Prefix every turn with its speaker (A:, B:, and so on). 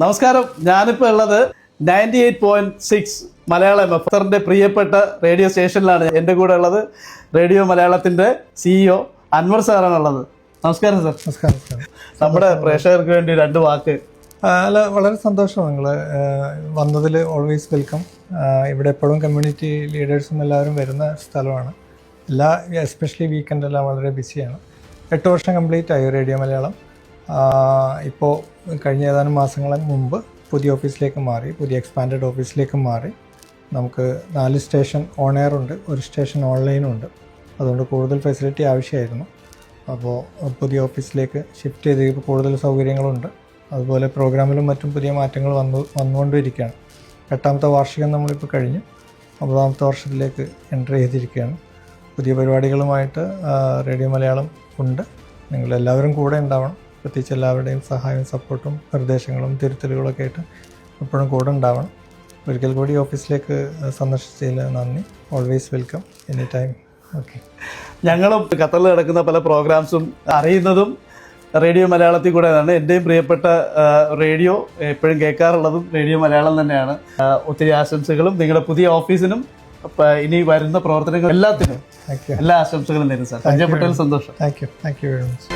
A: നമസ്കാരം. ഞാനിപ്പോൾ ഉള്ളത് 98.6 മലയാളം എഫ്എറിന്റെ പ്രിയപ്പെട്ട റേഡിയോ സ്റ്റേഷനിലാണ്. എൻ്റെ കൂടെ ഉള്ളത് റേഡിയോ മലയാളത്തിന്റെ CEO അൻവർ സാറാണുള്ളത്. നമസ്കാരം സാർ.
B: നമസ്കാരം.
A: നമ്മുടെ പ്രേക്ഷകർക്ക് വേണ്ടി രണ്ട് വാക്ക്.
B: അല്ല, വളരെ സന്തോഷം നിങ്ങൾ വന്നതിൽ. Always welcome. ഇവിടെ എപ്പോഴും കമ്മ്യൂണിറ്റി ലീഡേഴ്സും എല്ലാവരും വരുന്ന സ്ഥലമാണ്. എസ്പെഷ്യലി വീക്കെൻഡെല്ലാം വളരെ ബിസിയാണ്. 8 വർഷം കംപ്ലീറ്റ് ആയി റേഡിയോ മലയാളം. ഇപ്പോൾ കഴിഞ്ഞ ഏതാനും മാസങ്ങൾക്ക് മുമ്പ് പുതിയ ഓഫീസിലേക്ക് മാറി, പുതിയ എക്സ്പാൻഡഡ് ഓഫീസിലേക്ക് മാറി. നമുക്ക് 4 സ്റ്റേഷൻ ഓൺ എയർ ഉണ്ട്, 1 സ്റ്റേഷൻ ഓൺലൈനും ഉണ്ട്. അതുകൊണ്ട് കൂടുതൽ ഫെസിലിറ്റി ആവശ്യമായിരുന്നു. അപ്പോൾ പുതിയ ഓഫീസിലേക്ക് ഷിഫ്റ്റ് ചെയ്ത് കൂടുതൽ സൗകര്യങ്ങളുണ്ട്. അതുപോലെ പ്രോഗ്രാമിലും മറ്റും പുതിയ മാറ്റങ്ങൾ വന്നുകൊണ്ടിരിക്കുകയാണ്. 8ാമത്തെ വാർഷികം നമ്മളിപ്പോൾ കഴിഞ്ഞു. 9ാമത്തെ വർഷത്തിലേക്ക് എൻ്റർ ചെയ്തിരിക്കുകയാണ്. പുതിയ പരിപാടികളുമായിട്ട് റേഡിയോ മലയാളം ഉണ്ട്. നിങ്ങളെല്ലാവരും കൂടെ ഉണ്ടാവണം. പ്രത്യേകിച്ച് എല്ലാവരുടെയും സഹായവും സപ്പോർട്ടും നിർദ്ദേശങ്ങളും തിരുത്തലുകളൊക്കെ ആയിട്ട് എപ്പോഴും കൂടെ ഉണ്ടാവണം. ഒരിക്കൽ കൂടി ഓഫീസിലേക്ക് സന്ദർശിച്ചതിൽ നന്ദി. Always welcome any time. Okay.
A: ഞങ്ങളും ഖത്തറിൽ നടക്കുന്ന പല പ്രോഗ്രാംസും അറിയുന്നതും റേഡിയോ മലയാളത്തിൽ കൂടെയാണ്. എൻ്റെയും പ്രിയപ്പെട്ട റേഡിയോ എപ്പോഴും കേൾക്കാറുള്ളതും റേഡിയോ മലയാളം തന്നെയാണ്. ഒത്തിരി ആശംസകളും നിങ്ങളുടെ പുതിയ ഓഫീസിനും ഇനി വരുന്ന പ്രവർത്തനങ്ങൾ എല്ലാത്തിനും എല്ലാ ആശംസകളും നേരുന്നു സാർ. പരിചയപ്പെട്ടതിൽ സന്തോഷം.
B: Thank you very much.